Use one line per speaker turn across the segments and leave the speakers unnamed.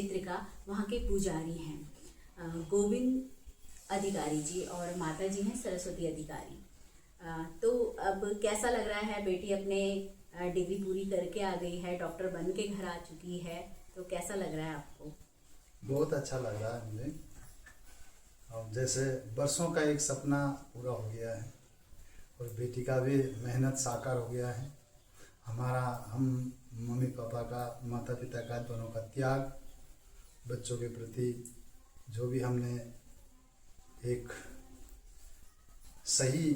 क्षेत्र का वहाँ के पुजारी हैं गोविंद अधिकारी जी और माता जी हैं सरस्वती अधिकारी। तो अब कैसा लग रहा है, बेटी अपने डिग्री पूरी करके आ गई है, डॉक्टर बन के घर आ चुकी है, तो कैसा लग रहा है आपको?
बहुत अच्छा लग रहा है मुझे। और जैसे वर्षों का एक सपना पूरा हो गया है और बेटी का भी मेहनत साकार हो गया है। हम मम्मी पापा का, माता पिता का, दोनों का त्याग बच्चों के प्रति, जो भी हमने एक सही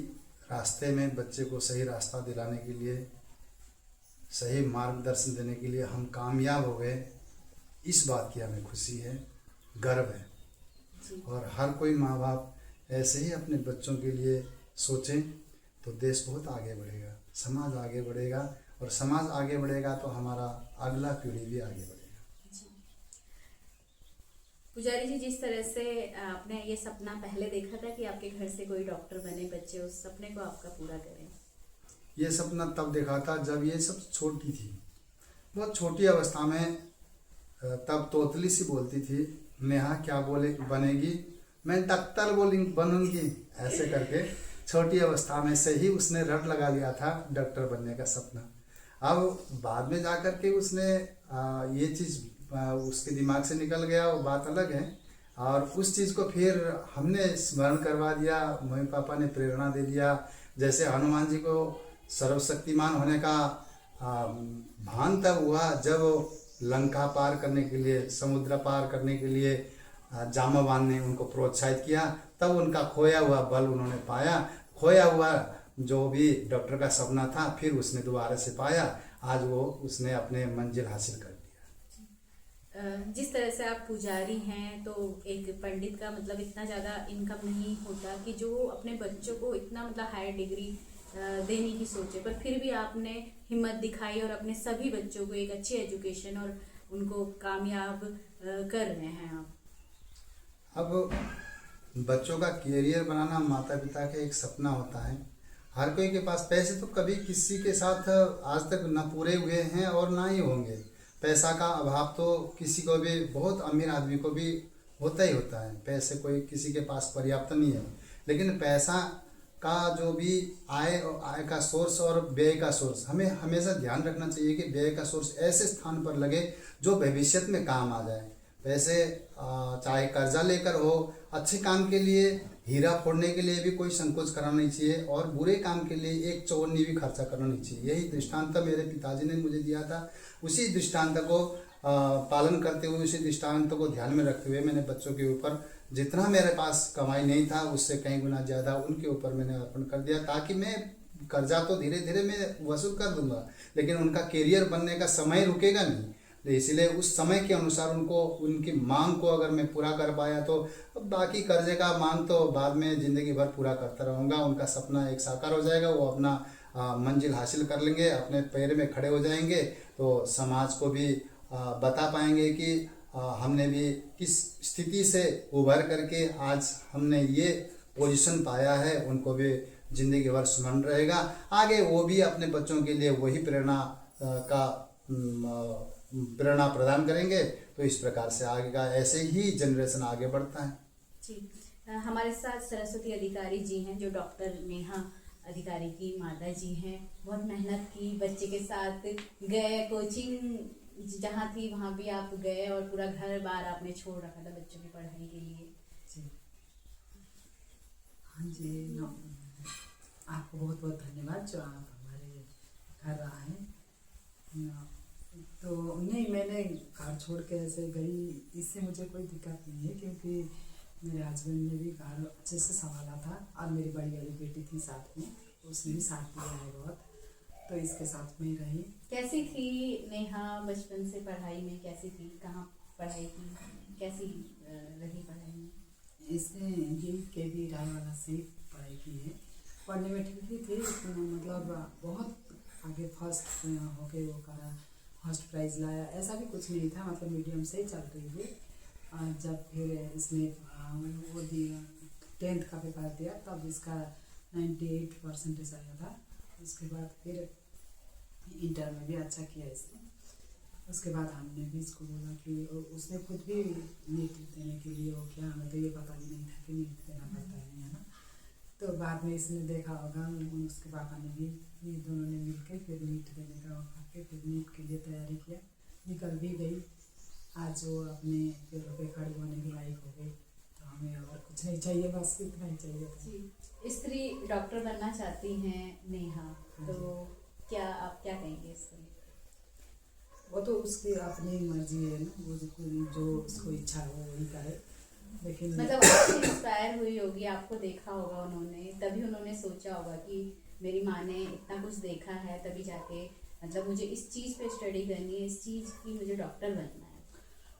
रास्ते में बच्चे को सही रास्ता दिलाने के लिए, सही मार्गदर्शन देने के लिए हम कामयाब हो गए, इस बात की हमें खुशी है, गर्व है। और हर कोई माँ बाप ऐसे ही अपने बच्चों के लिए सोचें तो देश बहुत आगे बढ़ेगा, समाज आगे बढ़ेगा, और समाज आगे बढ़ेगा तो हमारा अगला पीढ़ी भी आगे बढ़ेगा।
पुजारी जी, जिस तरह से आपने ये सपना पहले देखा था कि आपके घर से कोई डॉक्टर बने बच्चे, उस सपने को आपका पूरा करें?
ये सपना तब देखा था जब ये सब छोटी थी, बहुत छोटी अवस्था में। तब तोतली सी बोलती थी, नेहा क्या बोले बनेगी, मैं डॉक्टर बनूंगी, ऐसे करके छोटी अवस्था में से ही उसने रट लगा लिया था डॉक्टर बनने का सपना। अब बाद में जाकर के उसने ये चीज़ उसके दिमाग से निकल गया, वो बात अलग है। और उस चीज़ को फिर हमने स्मरण करवा दिया, मम्मी पापा ने प्रेरणा दे दिया। जैसे हनुमान जी को सर्वशक्तिमान होने का भान तब हुआ जब लंका पार करने के लिए, समुद्र पार करने के लिए जाम्बवान ने उनको प्रोत्साहित किया, तब उनका खोया हुआ बल उन्होंने पाया। खोया हुआ जो भी डॉक्टर का सपना था, फिर उसने दोबारा से पाया। आज वो उसने अपने मंजिल हासिल कर दिया।
जिस तरह से आप पुजारी हैं, तो एक पंडित का मतलब इतना ज़्यादा इनकम नहीं होता कि जो अपने बच्चों को इतना मतलब हायर डिग्री देने की सोचे, पर फिर भी आपने हिम्मत दिखाई और अपने सभी बच्चों को एक अच्छी एजुकेशन और उनको कामयाब कर रहे हैं आप।
अब बच्चों का कैरियर बनाना माता पिता का एक सपना होता है। हर कोई के पास पैसे तो कभी किसी के साथ आज तक न पूरे हुए हैं और ना ही होंगे। पैसा का अभाव तो किसी को भी, बहुत अमीर आदमी को भी होता ही होता है। पैसे कोई किसी के पास पर्याप्त नहीं है, लेकिन पैसा का जो भी आय का सोर्स और व्यय का सोर्स, हमें हमेशा ध्यान रखना चाहिए कि व्यय का सोर्स ऐसे स्थान पर लगे जो भविष्य में काम आ जाए। पैसे चाहे कर्जा लेकर हो, अच्छे काम के लिए, हीरा फोड़ने के लिए भी कोई संकोच करना नहीं चाहिए, और बुरे काम के लिए एक चौवन्नी भी खर्चा करना नहीं चाहिए। यही दृष्टांत मेरे पिताजी ने मुझे दिया था। उसी दृष्टांत को पालन करते हुए, उसी दृष्टांत को ध्यान में रखते हुए मैंने बच्चों के ऊपर जितना मेरे पास कमाई नहीं था उससे कई गुना ज़्यादा उनके ऊपर मैंने अर्पण कर दिया, ताकि मैं कर्जा तो धीरे धीरे मैं वसूल कर दूंगा, लेकिन उनका कैरियर बनने का समय रुकेगा नहीं। तो इसलिए उस समय के अनुसार उनको, उनकी मांग को अगर मैं पूरा कर पाया तो बाकी कर्जे का मांग तो बाद में ज़िंदगी भर पूरा करता रहूँगा। उनका सपना एक साकार हो जाएगा, वो अपना मंजिल हासिल कर लेंगे, अपने पैर में खड़े हो जाएंगे, तो समाज को भी बता पाएंगे कि हमने भी किस स्थिति से उभर करके आज हमने ये पोजीशन पाया है। उनको भी ज़िंदगी भर स्मरण रहेगा। आगे वो भी अपने बच्चों के लिए वही प्रेरणा प्रदान करेंगे। तो इस प्रकार से आगे का ऐसे ही जनरेशन आगे बढ़ता है
जी। हमारे साथ सरस्वती अधिकारी जी हैं, जो डॉक्टर नेहा अधिकारी की माता जी हैं। बहुत मेहनत की, बच्चे के साथ गए, कोचिंग जहाँ थी वहाँ भी आप गए और पूरा घर बार आपने छोड़ रखा था बच्चों की पढ़ाई के लिए।
जी हाँ जी, आपको बहुत बहुत धन्यवाद जो आप हमारे घर आए। तो नहीं, मैंने घर छोड़ के ऐसे गई, इससे मुझे कोई दिक्कत नहीं है, क्योंकि मेरे हस्बैंड ने भी घर अच्छे से संभाला था और मेरी बड़ी वाली बेटी थी साथ में, उसने भी साथ दिया है बहुत, तो इसके साथ में ही रही।
कैसी थी नेहा बचपन से पढ़ाई में, कैसी थी, कहाँ पढ़ाई की, कैसी रही पढ़ाई में?
इसने KV रायवाला से पढ़ाई की है। पढ़ने में ठीक ही थी, मतलब बहुत आगे फर्स्ट होके वो करा, फर्स्ट प्राइज़ लाया, ऐसा भी कुछ नहीं था, मतलब मीडियम से ही चल रही थी। जब फिर इसने वो दिया 10th का पेपर दिया, तब इसका 98% आया था। उसके बाद फिर इंटर में भी अच्छा किया इसने। उसके बाद हमने भी इसको बोला कि उसने खुद भी नीट देने के लिए वो किया, हमें तो ये पता भी नहीं था कि नीट देना पड़ता है ना। तो बाद में इसने देखा होगा, उसके पापा ने भी, ये दोनों ने मिल के फिर नीट देने का वो करके फिर नीट के लिए तैयारी किया, निकल भी गई। आज वो अपने पैरों पे खड़ी होने के लायक हो गई। तो हमें और कुछ नहीं चाहिए, बस इतना ही चाहिए था।
जी, स्त्री डॉक्टर बनना चाहती हैं नेहा, तो क्या आप क्या कहेंगे इसके लिए?
वो तो उसकी अपनी मर्जी है ना, वो जो उसको इच्छा हो वही करे। लेकिन
मतलब आपसे इंस्पायर हुई होगी, आपको देखा होगा उन्होंने, तभी उन्होंने सोचा होगा कि मेरी माँ ने इतना कुछ देखा है, तभी जाके मतलब मुझे इस चीज़ पे स्टडी करनी है, इस चीज़ की मुझे डॉक्टर बनना है।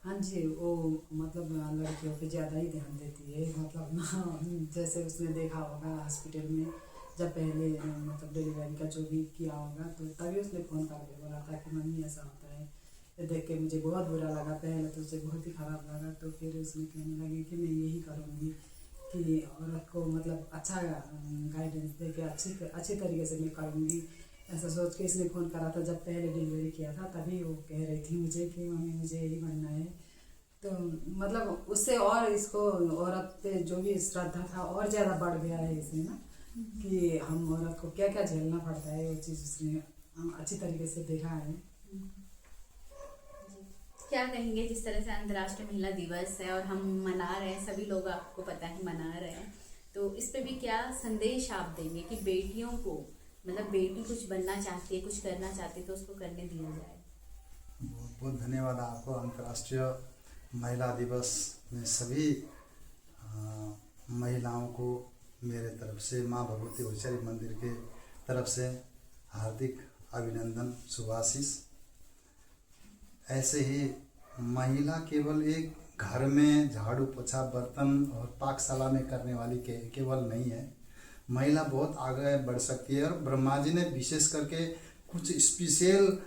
हाँ जी, वो मतलब लड़कियों पे ज़्यादा ही ध्यान देती है, मतलब ना, जैसे उसने देखा होगा हॉस्पिटल में जब पहले मतलब डिलीवरी का जो भी किया होगा, तो तभी उसने फ़ोन करके बोला था कि मम्मी ऐसा होता है, ये देख के मुझे बहुत बुरा लगा। पहले तो उसे बहुत ही ख़राब लगा, तो फिर उसने कहने लगी कि मैं यही करूँगी कि औरत को मतलब अच्छा गाइडेंस दे के अच्छी तरीके से मैं करूँगी, ऐसा सोच के इसने फ़ोन करा था। जब पहले डिलीवरी किया था तभी वो कह रही थी मुझे कि मम्मी मुझे यही बनना है। तो मतलब उससे और इसको औरत पे जो भी श्रद्धा था और ज़्यादा बढ़ गया है इसमें ना, कि हम औरत को क्या क्या झेलना पड़ता है, वो चीज़ उसने अच्छी तरीके से देखा है।
क्या कहेंगे, जिस तरह से अंतर्राष्ट्रीय महिला दिवस है और हम मना रहे हैं, सभी लोग आपको पता है मना रहे हैं, तो इस पे भी क्या संदेश आप देंगे कि बेटियों को, मतलब बेटी कुछ बनना चाहती है, कुछ करना चाहती है, तो उसको करने दिया जाए?
बहुत बहुत धन्यवाद आपको। अंतर्राष्ट्रीय महिला दिवस में सभी महिलाओं को मेरे तरफ से, माँ भगवती उच्चरी मंदिर के तरफ से हार्दिक अभिनंदन, शुभाशीष। ऐसे ही महिला केवल एक घर में झाड़ू पोछा बर्तन और पाकशाला में करने वाली केवल नहीं है, महिला बहुत आगे बढ़ सकती है। और ब्रह्मा जी ने विशेष करके कुछ स्पेशल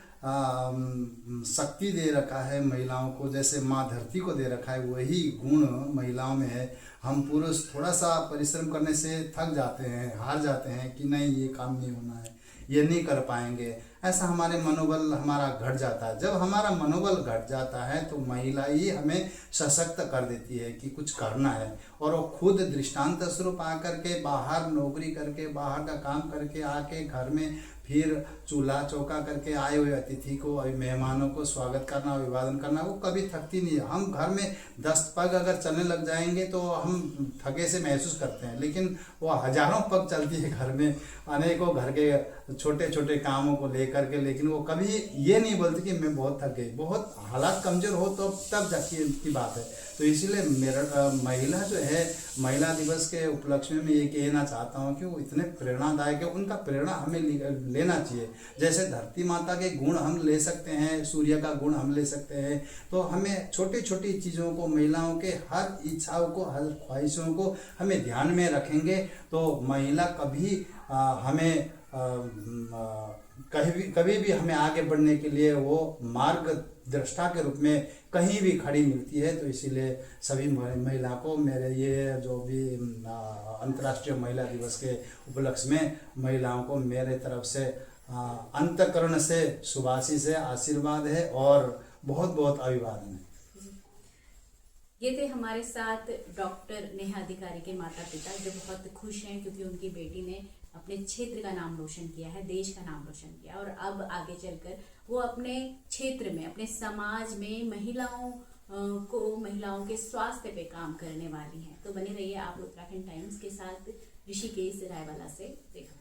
शक्ति दे रखा है महिलाओं को, जैसे माँ धरती को दे रखा है, वही गुण महिलाओं में है। हम पुरुष थोड़ा सा परिश्रम करने से थक जाते हैं, हार जाते हैं कि नहीं ये काम नहीं होना है, ये नहीं कर पाएंगे, ऐसा हमारे मनोबल हमारा घट जाता है। जब हमारा मनोबल घट जाता है तो महिला ही हमें सशक्त कर देती है कि कुछ करना है, और वो खुद दृष्टांत स्वरूप आकर के बाहर नौकरी करके, बाहर का काम करके आके घर में फिर चूल्हा चौका करके आए हुए अतिथि को, मेहमानों को स्वागत करना, अभिवादन करना, वो कभी थकती नहीं है। हम घर में 10 पग अगर चलने लग जाएंगे तो हम थके से महसूस करते हैं, लेकिन वो हजारों पग चलती है घर में, अनेकों घर के छोटे छोटे कामों को लेकर के, लेकिन वो कभी ये नहीं बोलती कि मैं बहुत थक गई। बहुत हालात कमजोर हो तो तब जाके की बात है। तो इसीलिए मेरा महिला जो है, महिला दिवस के उपलक्ष्य में ये कहना चाहता हूँ कि वो इतने प्रेरणादायक है, उनका प्रेरणा हमें लेना चाहिए। जैसे धरती माता के गुण हम ले सकते हैं, सूर्य का गुण हम ले सकते हैं, तो हमें छोटी छोटी चीज़ों को, महिलाओं के हर इच्छाओं को, हर ख्वाहिशों को हमें ध्यान में रखेंगे तो महिला कभी हमें कभी भी हमें आगे बढ़ने के लिए वो मार्गदर्शिता के रूप में कहीं भी खड़ी मिलती है। तो इसीलिए सभी महिला को मेरे ये जो भी अंतर्राष्ट्रीय महिला दिवस के उपलक्ष्य में महिलाओं को मेरे तरफ से अंतःकरण से शुभाशीष है, आशीर्वाद है और बहुत बहुत अभिवादन है।
ये थे हमारे साथ डॉक्टर नेहा अधिकारी के माता पिता, जो बहुत खुश हैं क्योंकि उनकी बेटी ने अपने क्षेत्र का नाम रोशन किया है, देश का नाम रोशन किया, और अब आगे चलकर वो अपने क्षेत्र में, अपने समाज में महिलाओं के स्वास्थ्य पे काम करने वाली हैं। तो बने रहिए आप उत्तराखंड टाइम्स के साथ। ऋषिकेश रायवाला से देखा।